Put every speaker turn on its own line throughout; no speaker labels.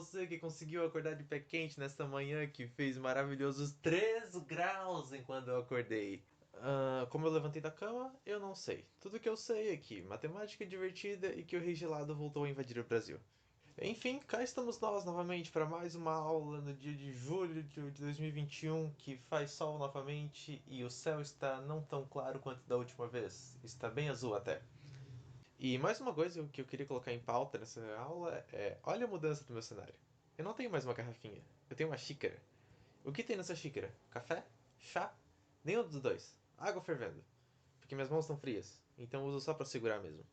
você que conseguiu acordar de pé quente nesta manhã que fez maravilhosos 3 graus enquanto eu acordei. Como eu levantei da cama, eu não sei. Tudo que eu sei é que matemática é divertida e que o Rei Gelado voltou a invadir o Brasil. Enfim, cá estamos nós novamente para mais uma aula no dia de julho de 2021, que faz sol novamente e o céu está não tão claro quanto da última vez. Está bem azul até. E mais uma coisa que eu queria colocar em pauta nessa aula é: olha a mudança do meu cenário. Eu não tenho mais uma garrafinha, eu tenho uma xícara. O que tem nessa xícara? Café? Chá? Nenhum dos dois. Água fervendo. Porque minhas mãos estão frias, então eu uso só para segurar mesmo.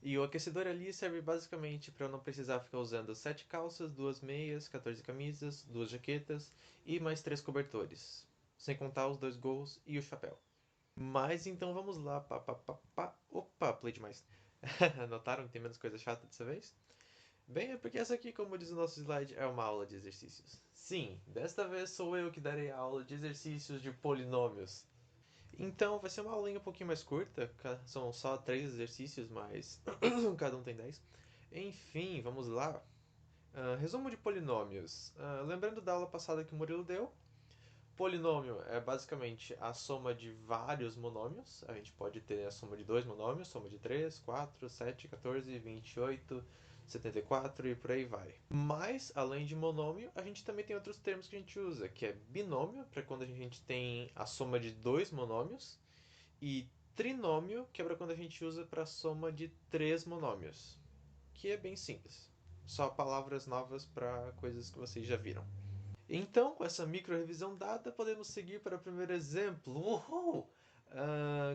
E o aquecedor ali serve basicamente para eu não precisar ficar usando 7 calças, 2 meias, 14 camisas, 2 jaquetas e mais 3 cobertores. Sem contar os 2 gols e o chapéu. Mas então vamos lá. Pá, pá, pá, pá. Opa, play demais. Notaram que tem menos coisa chata dessa vez? Bem, é porque essa aqui, como diz o nosso slide, é uma aula de exercícios. Sim, desta vez sou eu que darei a aula de exercícios de polinômios. Então vai ser uma aulinha um pouquinho mais curta, são só 3 exercícios, mas cada um tem 10. Enfim, vamos lá. Resumo de polinômios. Lembrando da aula passada que o Murilo deu, polinômio é basicamente a soma de vários monômios. A gente pode ter a soma de dois monômios, soma de 3, 4, 7, 14, 28, 74 e por aí vai. Mas, além de monômio, a gente também tem outros termos que a gente usa, que é binômio, para quando a gente tem a soma de dois monômios, e trinômio, que é para quando a gente usa para a soma de três monômios, que é bem simples. Só palavras novas para coisas que vocês já viram. Então, com essa micro revisão dada, podemos seguir para o primeiro exemplo. Uhul!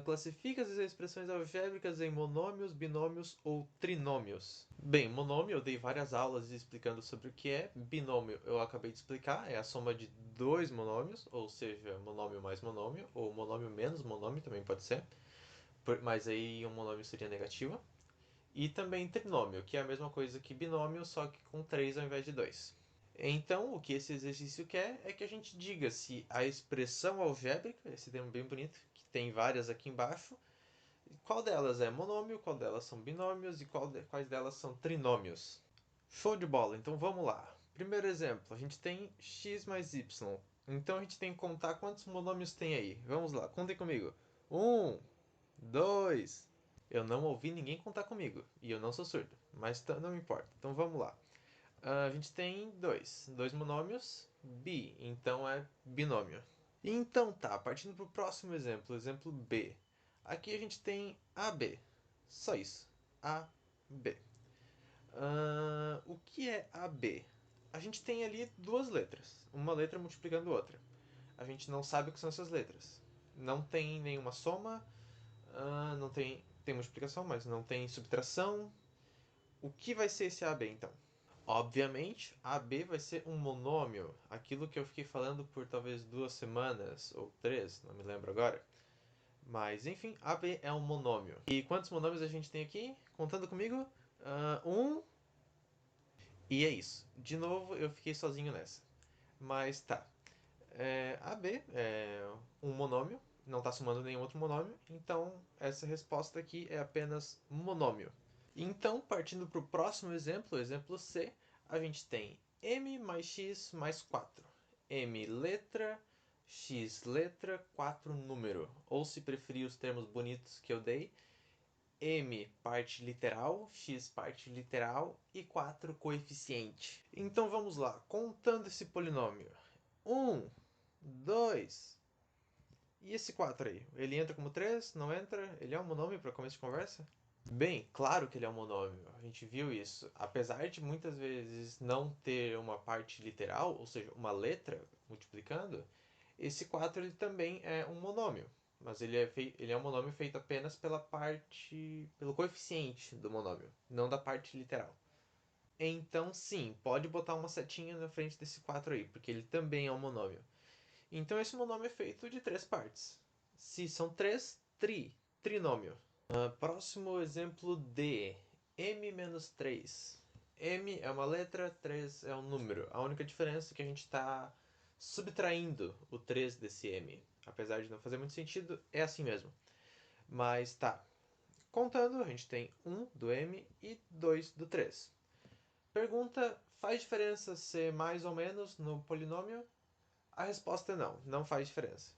Classifica as expressões algébricas em monômios, binômios ou trinômios. Bem, monômio eu dei várias aulas explicando sobre o que é. Binômio eu acabei de explicar, é a soma de dois monômios, ou seja, monômio mais monômio, ou monômio menos monômio também pode ser, mas aí um monômio seria negativo. E também trinômio, que é a mesma coisa que binômio, só que com 3 ao invés de 2. Então, o que esse exercício quer é que a gente diga se a expressão algébrica, esse termo bem bonito, que tem várias aqui embaixo, qual delas é monômio, qual delas são binômios e quais delas são trinômios. Show de bola, então vamos lá. Primeiro exemplo, a gente tem x mais y. Então a gente tem que contar quantos monômios tem aí. Vamos lá, contem comigo. Um, dois. Eu não ouvi ninguém contar comigo, e eu não sou surdo, mas não me importa. Então vamos lá. A gente tem dois monômios, bi, então é binômio. Então tá, partindo para o próximo exemplo, exemplo B. Aqui a gente tem AB, só isso, AB. O que é AB? A gente tem ali duas letras, uma letra multiplicando outra. A gente não sabe o que são essas letras. Não tem nenhuma soma, não tem multiplicação, mas não tem subtração. O que vai ser esse AB então? Obviamente, AB vai ser um monômio, aquilo que eu fiquei falando por talvez 2 semanas ou 3, não me lembro agora. Mas enfim, AB é um monômio. E quantos monômios a gente tem aqui? Contando comigo? Um. E é isso. De novo, eu fiquei sozinho nessa. Mas tá. AB é um monômio, não está somando nenhum outro monômio, então essa resposta aqui é apenas monômio. Então, partindo para o próximo exemplo, exemplo C, a gente tem m mais x mais 4. M letra, x letra, 4 número. Ou se preferir os termos bonitos que eu dei, m parte literal, x parte literal e 4 coeficiente. Então vamos lá, contando esse polinômio. 1, 2. E esse 4 aí? Ele entra como 3? Não entra? Ele é um monômio para começo de conversa? Bem, claro que ele é um monômio, a gente viu isso. Apesar de muitas vezes não ter uma parte literal, ou seja, uma letra multiplicando, esse 4 ele também é um monômio. Mas ele é um monômio feito apenas pelo coeficiente do monômio, não da parte literal. Então sim, pode botar uma setinha na frente desse 4 aí, porque ele também é um monômio. Então esse monômio é feito de três partes. Se são três, trinômio. Próximo exemplo D. M menos 3. M é uma letra, 3 é um número. A única diferença é que a gente está subtraindo o 3 desse M. Apesar de não fazer muito sentido, é assim mesmo. Mas tá. Contando, a gente tem 1 do M e 2 do 3. Pergunta: faz diferença ser mais ou menos no polinômio? A resposta é não, não faz diferença.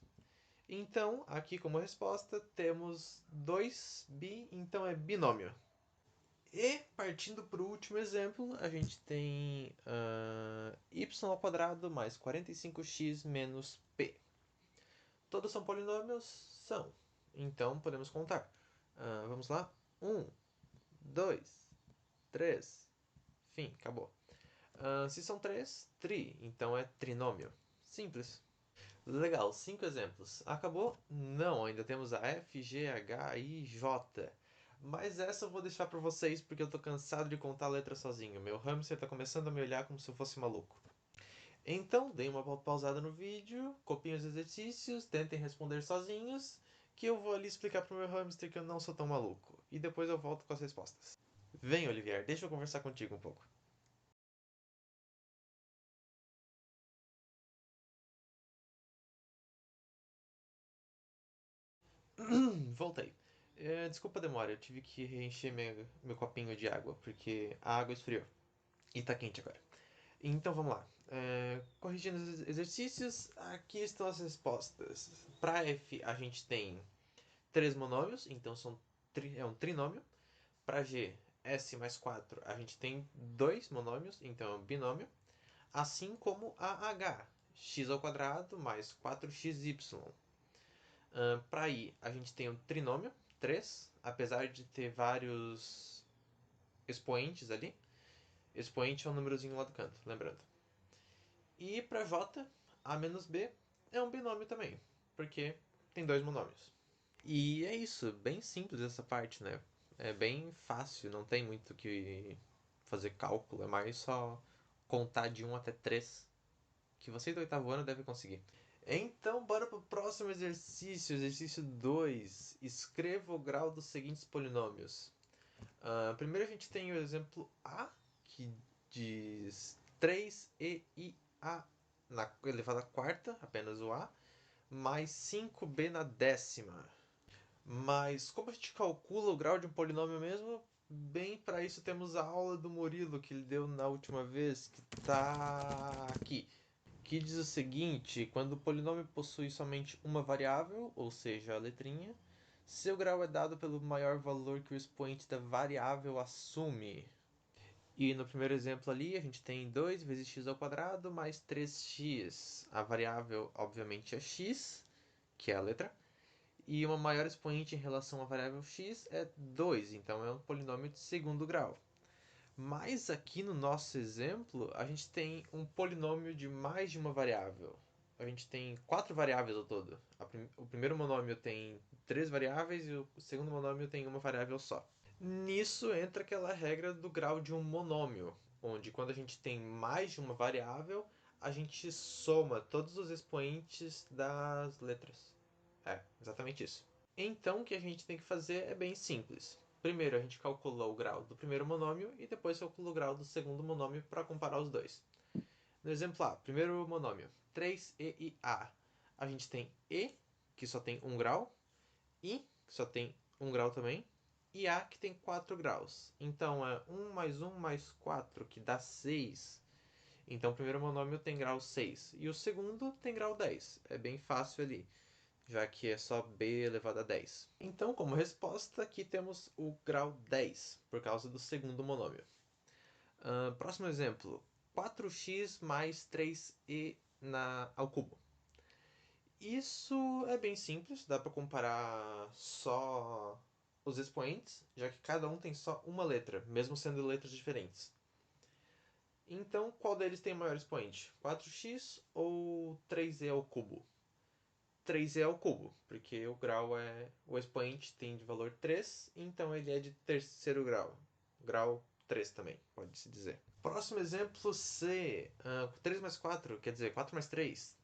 Então, aqui como resposta, temos 2 bi, então é binômio. E, partindo para o último exemplo, a gente tem y ao quadrado mais 45x menos p. Todos são polinômios? São. Então, podemos contar. Vamos lá. 1, 2, 3. Fim, acabou. Se são 3, tri. Então é trinômio. Simples. Legal, 5 exemplos. Acabou? Não, ainda temos a F, G, H, I, J. Mas essa eu vou deixar pra vocês porque eu tô cansado de contar a letra sozinho. Meu hamster tá começando a me olhar como se eu fosse maluco. Então, deem uma pausada no vídeo, copiem os exercícios, tentem responder sozinhos, que eu vou ali explicar pro meu hamster que eu não sou tão maluco. E depois eu volto com as respostas. Vem, Olivier, deixa eu conversar contigo um pouco. Voltei. Desculpa a demora, eu tive que reencher meu copinho de água, porque a água esfriou. E tá quente agora. Então vamos lá. Corrigindo os exercícios, aqui estão as respostas. Para F, a gente tem 3 monômios, então é um trinômio. Para G, S mais 4, a gente tem 2 monômios, então é um binômio. Assim como a H, x ao quadrado mais 4xy. Para I, a gente tem um trinômio, 3, apesar de ter vários expoentes ali. Expoente é um númerozinho lá do canto, lembrando. E para J, A menos B é um binômio também, porque tem 2 monômios. E é isso, bem simples essa parte, né? É bem fácil, não tem muito que fazer cálculo, é mais só contar de 1 até 3, que vocês do oitavo ano devem conseguir. Então, bora pro próximo exercício, exercício 2. Escreva o grau dos seguintes polinômios. Primeiro a gente tem o exemplo A, que diz 3EIA na elevada à quarta, apenas o A, mais 5B na décima. Mas como a gente calcula o grau de um polinômio mesmo? Bem, para isso temos a aula do Murilo que ele deu na última vez, que está aqui. Que diz o seguinte: quando o polinômio possui somente uma variável, ou seja, a letrinha, seu grau é dado pelo maior valor que o expoente da variável assume. E no primeiro exemplo ali, a gente tem 2 vezes x ao quadrado mais 3x. A variável, obviamente, é x, que é a letra, e uma maior expoente em relação à variável x é 2, então é um polinômio de segundo grau. Mas aqui no nosso exemplo, a gente tem um polinômio de mais de uma variável. A gente tem 4 variáveis ao todo. O primeiro monômio tem 3 variáveis e o segundo monômio tem uma variável só. Nisso entra aquela regra do grau de um monômio, onde quando a gente tem mais de uma variável, a gente soma todos os expoentes das letras. É, exatamente isso. Então o que a gente tem que fazer é bem simples. Primeiro a gente calcula o grau do primeiro monômio e depois calcula o grau do segundo monômio para comparar os dois. No exemplo A, primeiro monômio, 3e e a. A gente tem e, que só tem 1 grau, i, que só tem 1 grau também, e a, que tem 4 graus. Então é 1 mais 1 mais 4, que dá 6. Então o primeiro monômio tem grau 6 e o segundo tem grau 10. É bem fácil ali, já que é só b elevado a 10. Então, como resposta, aqui temos o grau 10, por causa do segundo monômio. Próximo exemplo, 4x mais 3e ao cubo. Isso é bem simples, dá para comparar só os expoentes, já que cada um tem só uma letra, mesmo sendo letras diferentes. Então, qual deles tem maior expoente? 4x ou 3e ao cubo? 3e ao cubo, porque o grau é. O expoente tem de valor 3, então ele é de terceiro grau. Grau 3 também, pode-se dizer. Próximo exemplo C. 3 mais 4, quer dizer, 4 mais 3.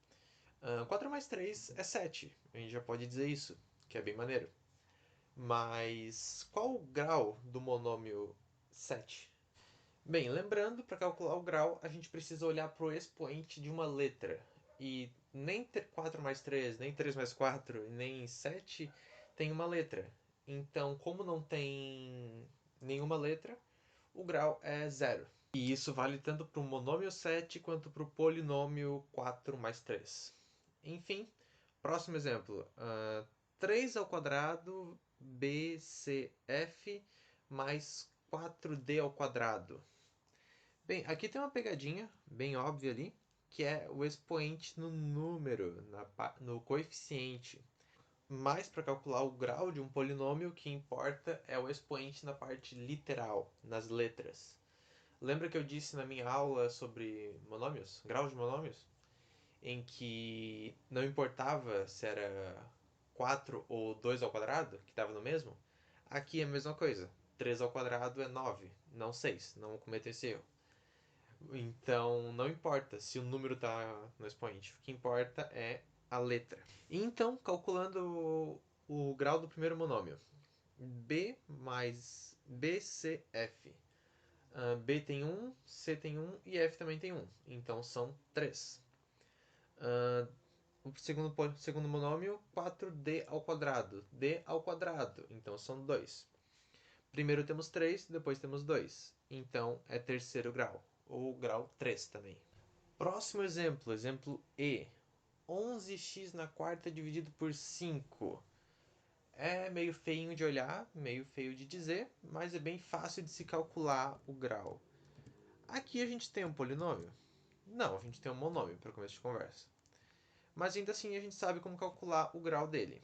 4 mais 3 é 7. A gente já pode dizer isso, que é bem maneiro. Mas qual o grau do monômio 7? Bem, lembrando, para calcular o grau, a gente precisa olhar para o expoente de uma letra. E nem 4 mais 3, nem 3 mais 4, nem 7 tem uma letra. Então, como não tem nenhuma letra, o grau é 0. E isso vale tanto para o monômio 7 quanto para o polinômio 4 mais 3. Enfim, próximo exemplo. 3 ao quadrado BCF mais 4D ao quadrado. Bem, aqui tem uma pegadinha bem óbvia ali, que é o expoente no número, no coeficiente. Mas para calcular o grau de um polinômio, o que importa é o expoente na parte literal, nas letras. Lembra que eu disse na minha aula sobre monômios, graus de monômios? Em que não importava se era 4 ou 2 ao quadrado, que estava no mesmo? Aqui é a mesma coisa. 3 ao quadrado é 9, não 6. Não cometa esse erro. Então, não importa se o número está no expoente. O que importa é a letra. Então, calculando o grau do primeiro monômio. B mais BCF. B tem 1, C tem 1 e F também tem 1. Então, são 3. O segundo monômio, 4D ao quadrado. D ao quadrado. Então, são 2. Primeiro temos 3, depois temos 2. Então, é terceiro grau. Ou grau 3 também. Próximo exemplo, exemplo E. 11x na quarta dividido por 5. É meio feinho de olhar, meio feio de dizer, mas é bem fácil de se calcular o grau. Aqui a gente tem um polinômio? Não, a gente tem um monômio para começo de conversa. Mas ainda assim a gente sabe como calcular o grau dele.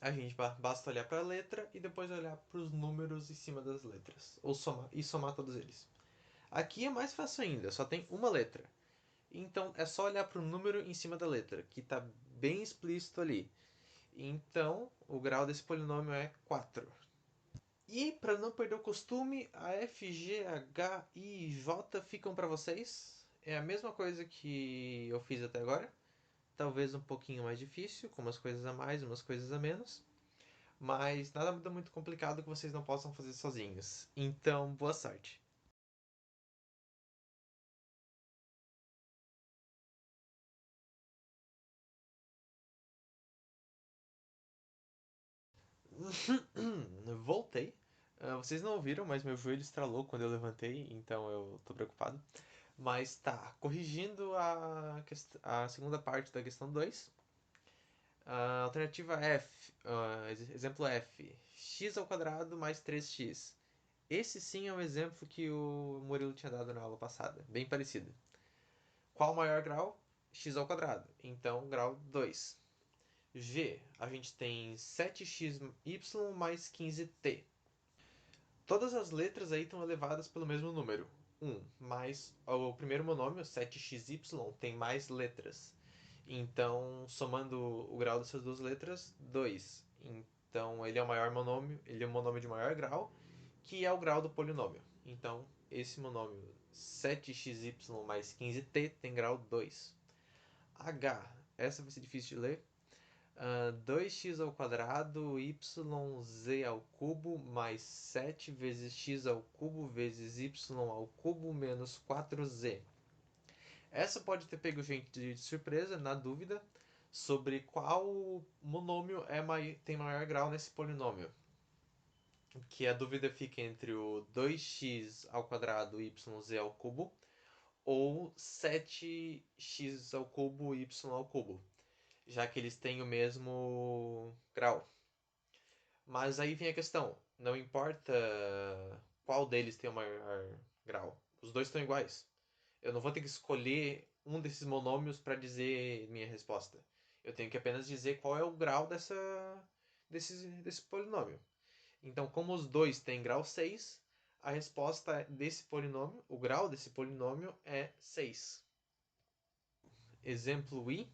A gente basta olhar para a letra e depois olhar para os números em cima das letras. Ou somar todos eles. Aqui é mais fácil ainda, só tem uma letra. Então é só olhar para o número em cima da letra, que está bem explícito ali. Então o grau desse polinômio é 4. E para não perder o costume, a F, G, H, I e J ficam para vocês. É a mesma coisa que eu fiz até agora. Talvez um pouquinho mais difícil, com umas coisas a mais, umas coisas a menos. Mas nada muito complicado que vocês não possam fazer sozinhos. Então, boa sorte. Voltei. Vocês não ouviram, mas meu joelho estralou quando eu levantei, então eu tô preocupado. Mas tá, corrigindo a segunda parte da questão 2. Alternativa F, exemplo F, x ao quadrado mais 3x. Esse sim é um exemplo que o Murilo tinha dado na aula passada, bem parecido. Qual o maior grau? X ao quadrado, então grau 2. G, a gente tem 7xy mais 15t. Todas as letras aí estão elevadas pelo mesmo número, 1, mas o primeiro monômio, 7xy, tem mais letras. Então, somando o grau dessas duas letras, 2. Então, ele é o maior monômio, ele é um monômio de maior grau, que é o grau do polinômio. Então, esse monômio 7xy mais 15t tem grau 2. H, essa vai ser difícil de ler. 2x ao quadrado yz ao cubo mais 7 vezes x ao cubo vezes y ao cubo menos 4z. Essa pode ter pego gente de surpresa, na dúvida, sobre qual monômio tem maior grau nesse polinômio. Que a dúvida fica entre o 2x ao quadrado yz ao cubo ou 7x ao cubo y ao cubo, já que eles têm o mesmo grau. Mas aí vem a questão, não importa qual deles tem o maior grau, os dois estão iguais. Eu não vou ter que escolher um desses monômios para dizer minha resposta. Eu tenho que apenas dizer qual é o grau desse polinômio. Então, como os dois têm grau 6, a resposta desse polinômio, o grau desse polinômio é 6. Exemplo I,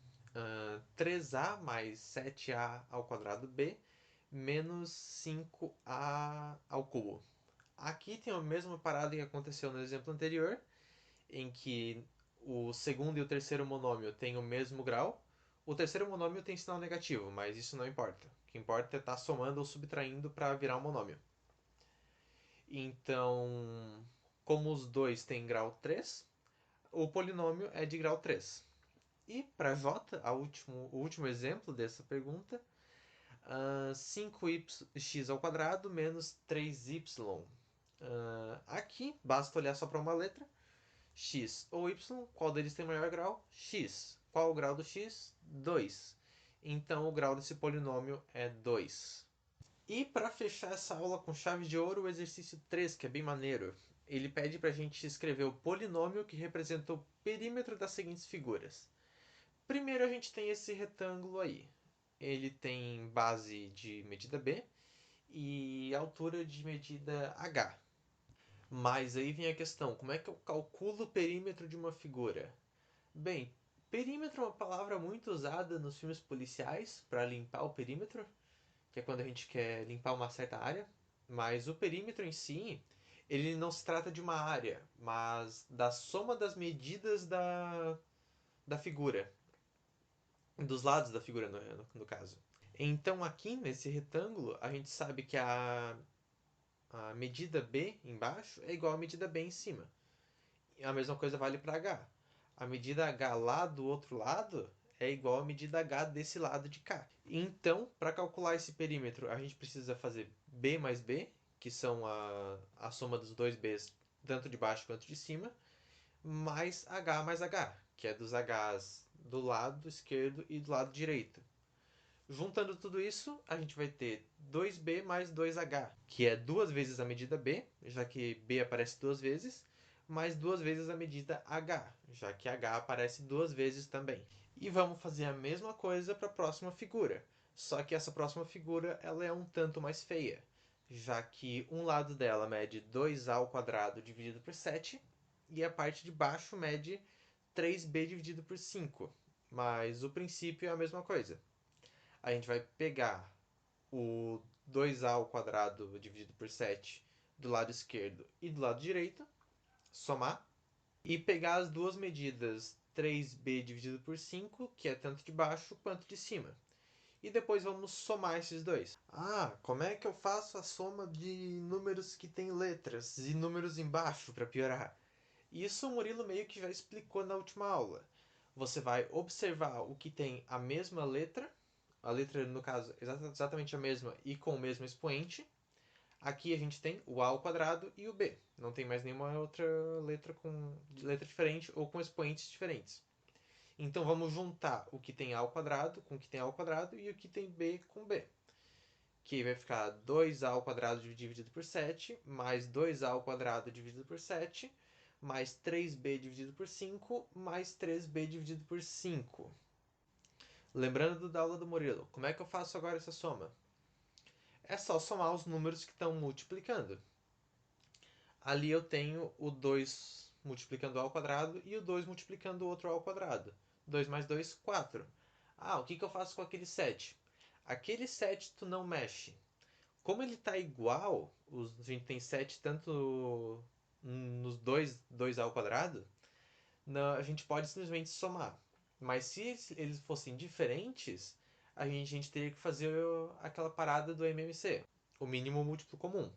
3a mais 7a ao quadrado b menos 5a ao cubo. Aqui tem a mesma parada que aconteceu no exemplo anterior, em que o segundo e o terceiro monômio têm o mesmo grau. O terceiro monômio tem sinal negativo, mas isso não importa. O que importa é estar somando ou subtraindo para virar um monômio. Então, como os dois têm grau 3, o polinômio é de grau 3. E para J, o último exemplo dessa pergunta, 5x ao quadrado menos 3y. Aqui, basta olhar só para uma letra. X ou Y, qual deles tem maior grau? X. Qual o grau do X? 2. Então o grau desse polinômio é 2. E para fechar essa aula com chave de ouro, o exercício 3, que é bem maneiro. Ele pede para a gente escrever o polinômio que representa o perímetro das seguintes figuras. Primeiro a gente tem esse retângulo aí. Ele tem base de medida B e altura de medida H. Mas aí vem a questão, como é que eu calculo o perímetro de uma figura? Bem, perímetro é uma palavra muito usada nos filmes policiais para limpar o perímetro, que é quando a gente quer limpar uma certa área, mas o perímetro em si, ele não se trata de uma área, mas da soma das medidas da figura, dos lados da figura no caso. Então aqui nesse retângulo, a gente sabe que a medida B embaixo é igual à medida B em cima. A mesma coisa vale para H. A medida H lá do outro lado é igual à medida H desse lado de cá. Então, para calcular esse perímetro, a gente precisa fazer B mais B, que são a soma dos dois Bs, tanto de baixo quanto de cima, mais H mais H, que é dos Hs do lado esquerdo e do lado direito. Juntando tudo isso, a gente vai ter 2B mais 2H, que é duas vezes a medida B, já que B aparece duas vezes, mais duas vezes a medida H, já que H aparece duas vezes também. E vamos fazer a mesma coisa para a próxima figura, só que essa próxima figura ela é um tanto mais feia, já que um lado dela mede 2A ao quadrado dividido por 7 e a parte de baixo mede 3B dividido por 5, mas o princípio é a mesma coisa. A gente vai pegar o 2A ao quadrado dividido por 7 do lado esquerdo e do lado direito, somar, e pegar as duas medidas 3b dividido por 5, que é tanto de baixo quanto de cima. E depois vamos somar esses dois. Como é que eu faço a soma de números que têm letras e números embaixo para piorar? Isso o Murilo meio que já explicou na última aula. Você vai observar o que tem a mesma letra, a letra no caso exatamente a mesma e com o mesmo expoente. Aqui a gente tem o A ao quadrado e o B. Não tem mais nenhuma outra letra com letra diferente ou com expoentes diferentes. Então vamos juntar o que tem A ao quadrado com o que tem A ao quadrado e o que tem B com B. Que vai ficar 2A ao quadrado dividido por 7, mais 2A ao quadrado dividido por 7, mais 3B dividido por 5, mais 3B dividido por 5. Lembrando da aula do Murilo, como é que eu faço agora essa soma? É só somar os números que estão multiplicando. Ali eu tenho o 2 multiplicando a ao quadrado e o 2 multiplicando o outro a ao quadrado. 2 mais 2, 4. O que eu faço com aquele 7? Aquele 7 tu não mexe. Como ele está igual, a gente tem 7 tanto nos dois ao quadrado, a gente pode simplesmente somar. Mas se eles fossem diferentes, a gente teria que fazer aquela parada do MMC, o mínimo múltiplo comum.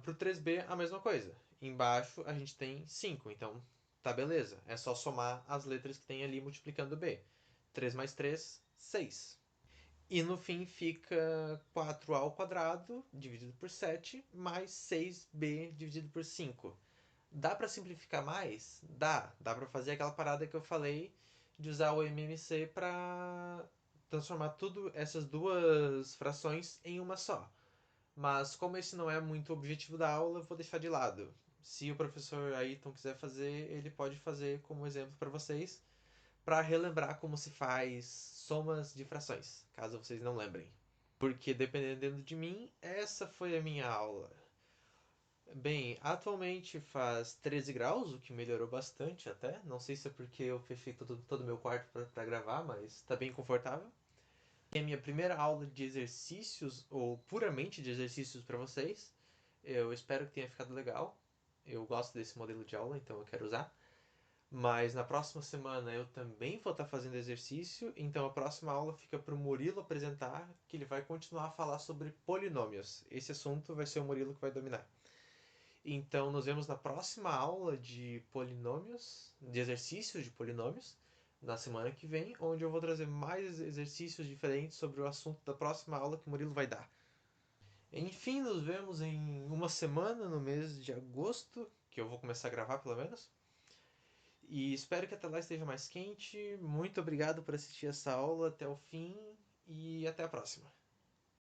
Pro 3B, a mesma coisa. Embaixo a gente tem 5, então tá beleza. É só somar as letras que tem ali multiplicando B. 3 mais 3, 6. E no fim fica 4A ao quadrado dividido por 7 mais 6B dividido por 5. Dá para simplificar mais? Dá. Dá para fazer aquela parada que eu falei de usar o MMC para transformar tudo essas duas frações em uma só. Mas como esse não é muito o objetivo da aula, eu vou deixar de lado. Se o professor Ayrton quiser fazer, ele pode fazer como exemplo para vocês, para relembrar como se faz somas de frações, caso vocês não lembrem. Porque dependendo de mim, essa foi a minha aula. Bem, atualmente faz 13 graus, o que melhorou bastante até. Não sei se é porque eu fechei todo o meu quarto para gravar, mas tá bem confortável. É a minha primeira aula de exercícios, ou puramente de exercícios para vocês. Eu espero que tenha ficado legal. Eu gosto desse modelo de aula, então eu quero usar. Mas na próxima semana eu também vou estar fazendo exercício, então a próxima aula fica para o Murilo apresentar, que ele vai continuar a falar sobre polinômios. Esse assunto vai ser o Murilo que vai dominar. Então nos vemos na próxima aula de polinômios, de exercícios de polinômios, na semana que vem, onde eu vou trazer mais exercícios diferentes sobre o assunto da próxima aula que o Murilo vai dar. Enfim, nos vemos em uma semana, no mês de agosto, que eu vou começar a gravar pelo menos. E espero que até lá esteja mais quente. Muito obrigado por assistir essa aula até o fim e até a próxima.